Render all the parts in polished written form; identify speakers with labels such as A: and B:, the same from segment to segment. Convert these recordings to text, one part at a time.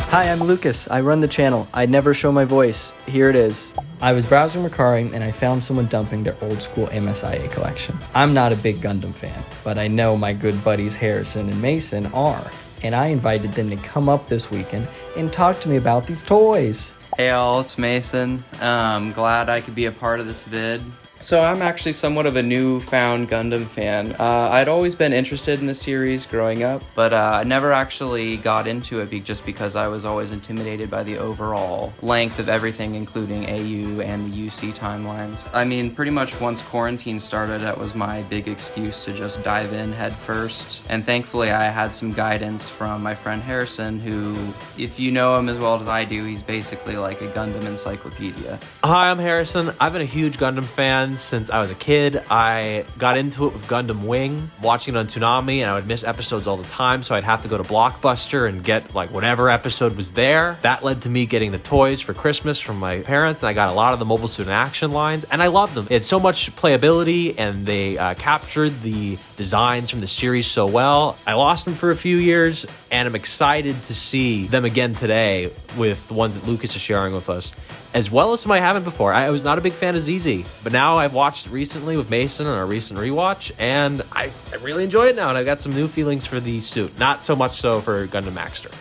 A: Hi, I'm Lucas. I run the channel. I never show my voice. Here it is. I was browsing Recurring and I found someone dumping their old school MSIA collection. I'm not a big Gundam fan, but I know my good buddies Harrison and Mason are, and I invited them to come up this weekend and talk to me about these toys.
B: Hey all, it's Mason. Glad I could be a part of this vid. So I'm actually somewhat of a newfound Gundam fan. I'd always been interested in the series growing up, but I never actually got into it just because I was always intimidated by the overall length of everything, including AU and the UC timelines. I mean, pretty much once quarantine started, that was my big excuse to just dive in head first. And thankfully I had some guidance from my friend Harrison, who, if you know him as well as I do, he's basically like a Gundam encyclopedia.
C: Hi, I'm Harrison. I've been a huge Gundam fan since I was a kid. I got into it with Gundam Wing, watching it on Toonami, and I would miss episodes all the time, so I'd have to go to Blockbuster and get like whatever episode was there. That led to me getting the toys for Christmas from my parents, and I got a lot of the Mobile Suit in Action lines, and I loved them. It had so much playability, and they captured the designs from the series so well. I lost them for a few years, and I'm excited to see them again today with the ones that Lucas is sharing with us, as well as some I haven't before. I was not a big fan of ZZ, but now I've watched it recently with Mason on our recent rewatch, and I really enjoy it now, and I've got some new feelings for the suit. Not so much so for Gundam Maxter.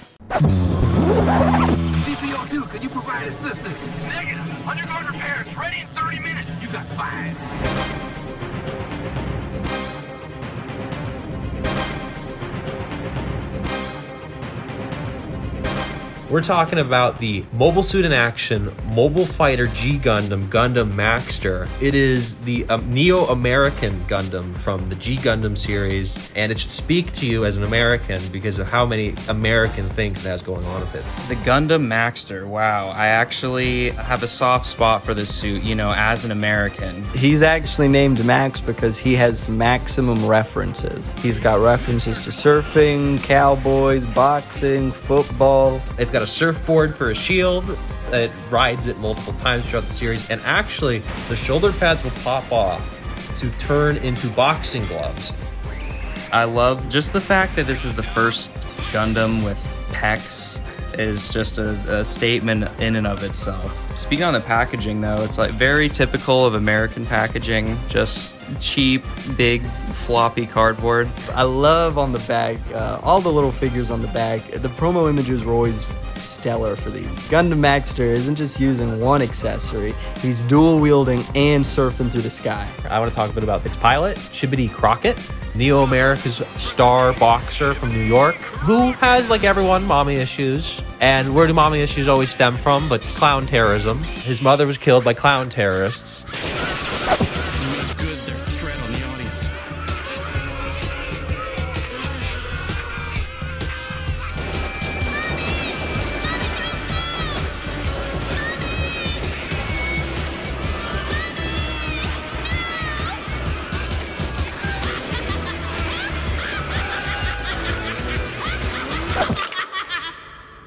D: CPO2, can you provide assistance? Negative. Underguard repairs, ready in 30 minutes. You got 5.
C: We're talking about the Mobile Suit in Action Mobile Fighter G Gundam, Gundam Maxter. It is the Neo-American Gundam from the G Gundam series, and it should speak to you as an American because of how many American things it has going on with it.
B: The Gundam Maxter, wow. I actually have a soft spot for this suit, you know, as an American.
A: He's actually named Max because he has maximum references. He's got references to surfing, cowboys, boxing, football.
C: It's got a surfboard for a shield. It rides it multiple times throughout the series, and actually the shoulder pads will pop off to turn into boxing gloves.
B: I love just the fact that this is the first Gundam with pecs is just a statement in and of itself. Speaking on the packaging though, it's like very typical of American packaging, just cheap, big, floppy cardboard.
A: I love on the back, all the little figures on the back. The promo images were always stellar for these. Gundam Maxter isn't just using one accessory, he's dual wielding and surfing through the sky.
C: I want to talk a bit about its pilot, Chibity Crockett, Neo-America's star boxer from New York, who has, like everyone, mommy issues. And where do mommy issues always stem from? But clown terrorism. His mother was killed by clown terrorists.
D: Good, their threat on the audience.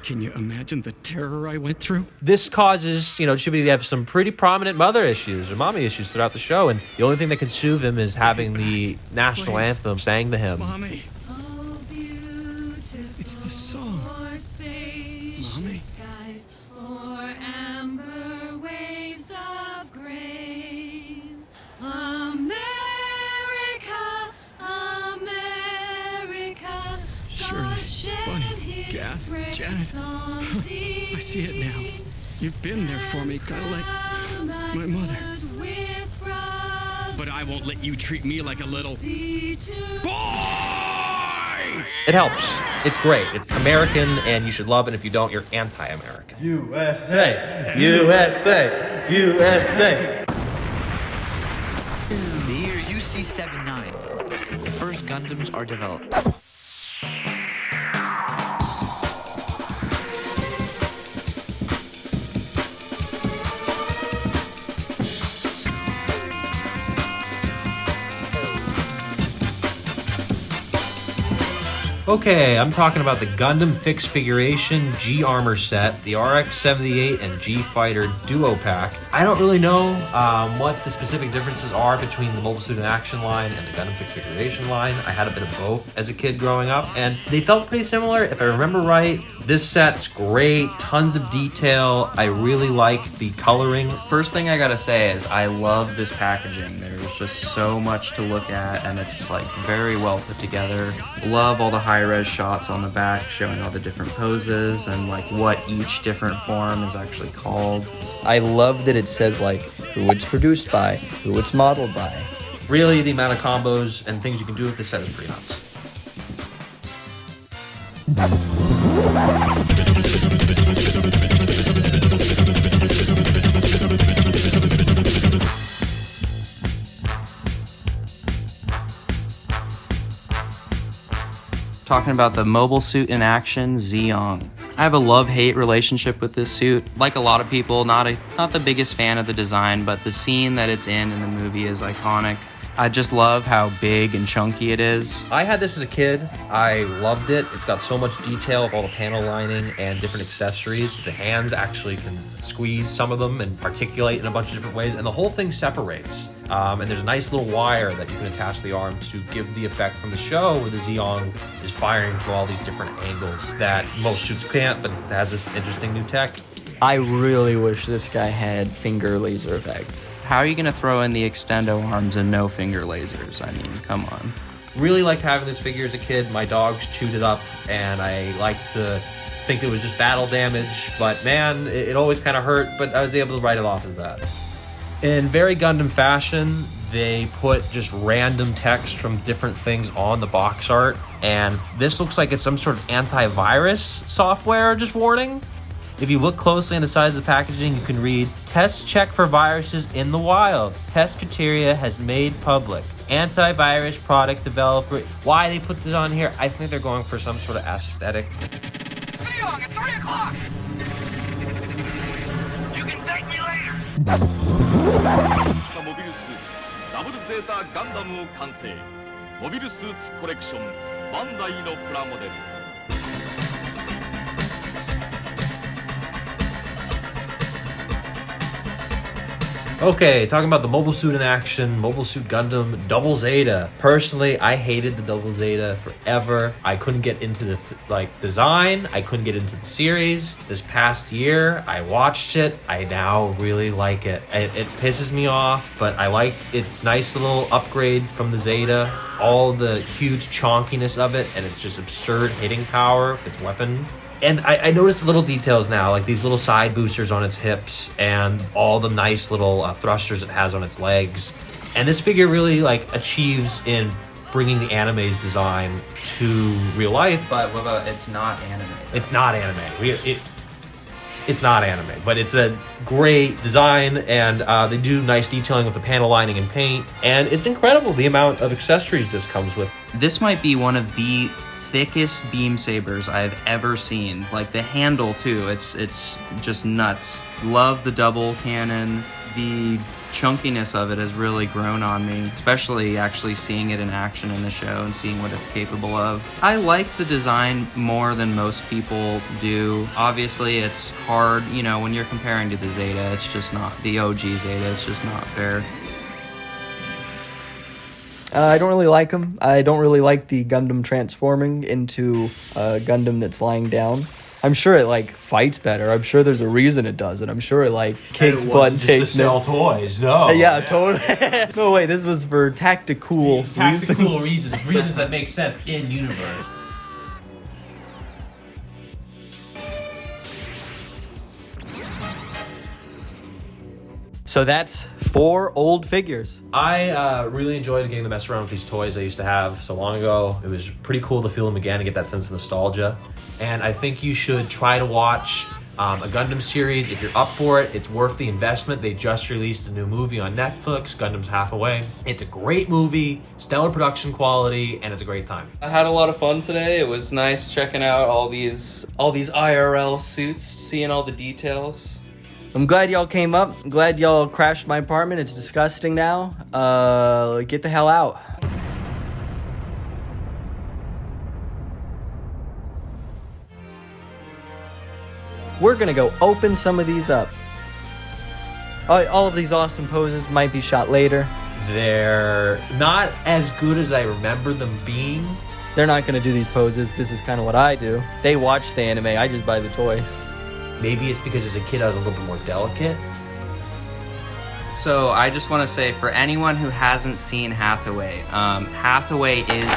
D: Can you imagine the terror I went through?
C: This causes, Chibity to have some pretty prominent mother issues or mommy issues throughout the show, and the only thing that can soothe him is having the national anthem sang to him.
D: Mommy. It's the song. Mommy. Shirley, Bunny, Gath, Janet. I see it now. You've been there for me, kinda like my mother. But I won't let you treat me like a little boy!
C: It helps. It's great. It's American, and you should love it. If you don't, you're anti-American. USA! USA! USA!
E: The year UC-79. The first Gundams are developed.
C: Okay, I'm talking about the Gundam Fix Figuration G Armor Set, the RX-78 and G Fighter Duo Pack. I don't really know what the specific differences are between the Mobile Suit in Action line and the Gundam Fix Figuration line. I had a bit of both as a kid growing up, and they felt pretty similar. If I remember right, this set's great, tons of detail. I really like the coloring.
B: First thing I gotta say is I love this packaging. There's just so much to look at, and it's like very well put together. Love all the high-res shots on the back showing all the different poses and like what each different form is actually called.
A: I love that it says like who it's produced by, who it's modeled by.
C: Really, the amount of combos and things you can do with this set is pretty nuts.
B: Talking about the Mobile Suit in Action Zeong. I have a love-hate relationship with this suit. Like a lot of people, not the biggest fan of the design, but the scene that it's in the movie is iconic. I just love how big and chunky it is.
C: I had this as a kid. I loved it. It's got so much detail of all the panel lining and different accessories. The hands actually can squeeze some of them and articulate in a bunch of different ways, and the whole thing separates. And there's a nice little wire that you can attach to the arm to give the effect from the show where the Zeong is firing from all these different angles that most suits can't, but it has this interesting new tech.
A: I really wish this guy had finger laser effects.
B: How are you gonna throw in the extendo arms and no finger lasers? I mean, come on.
C: Really liked having this figure as a kid. My dogs chewed it up, and I liked to think it was just battle damage, but man, it always kind of hurt, but I was able to write it off as that. In very Gundam fashion, they put just random text from different things on the box art, and this looks like it's some sort of antivirus software, just warning. If you look closely on the sides of the packaging, you can read, "Test check for viruses in the wild. Test criteria has made public. Antivirus product developer." Why they put this on here? I think they're going for some sort of aesthetic.
F: Zeong at 3 o'clock! You can thank me later!
G: モビルスーツダブルゼータガンダムを完成モビルスーツコレクションバンダイのプラモデル
C: Okay, talking about the Mobile Suit in Action, Mobile Suit Gundam Double Zeta. Personally, I hated the Double Zeta forever. I couldn't get into the design. I couldn't get into the series. This past year, I watched it. I now really like it. It pisses me off, but I like its nice little upgrade from the Zeta. All the huge chonkiness of it, and it's just absurd hitting power of its weapon. And I noticed the little details now, like these little side boosters on its hips and all the nice little thrusters it has on its legs. And this figure really achieves in bringing the anime's design to real life.
B: But what about it's not anime?
C: It's not anime. It's not anime, but it's a great design, and they do nice detailing with the panel lining and paint. And it's incredible the amount of accessories this comes with.
B: This might be one of the thickest beam sabers I've ever seen. Like the handle too, it's just nuts. Love the double cannon. The chunkiness of it has really grown on me, especially actually seeing it in action in the show and seeing what it's capable of. I like the design more than most people do. Obviously it's hard, when you're comparing to the Zeta, it's just not the OG Zeta, it's just not fair.
A: I don't really like them. I don't really like the Gundam transforming into a Gundam that's lying down. I'm sure it fights better. I'm sure there's a reason it does it. I'm sure it kicks butt and takes
C: sell toys. No.
A: Yeah, totally. No way. This was for tactical
C: reasons that make sense in universe.
A: So that's 4 old figures.
C: I really enjoyed getting to mess around with these toys I used to have so long ago. It was pretty cool to feel them again and get that sense of nostalgia. And I think you should try to watch a Gundam series. If you're up for it, it's worth the investment. They just released a new movie on Netflix, Gundam's Half Away. It's a great movie, stellar production quality, and it's a great time.
B: I had a lot of fun today. It was nice checking out all these IRL suits, seeing all the details.
A: I'm glad y'all came up. I'm glad y'all crashed my apartment. It's disgusting now. Get the hell out. we're gonna go open some of these up. All of these awesome poses might be shot later.
C: They're not as good as I remember them being.
A: They're not gonna do these poses. This is kind of what I do. They watch the anime, I just buy the toys.
C: Maybe it's because as a kid I was a little bit more delicate.
B: So I just want to say, for anyone who hasn't seen Hathaway, Hathaway is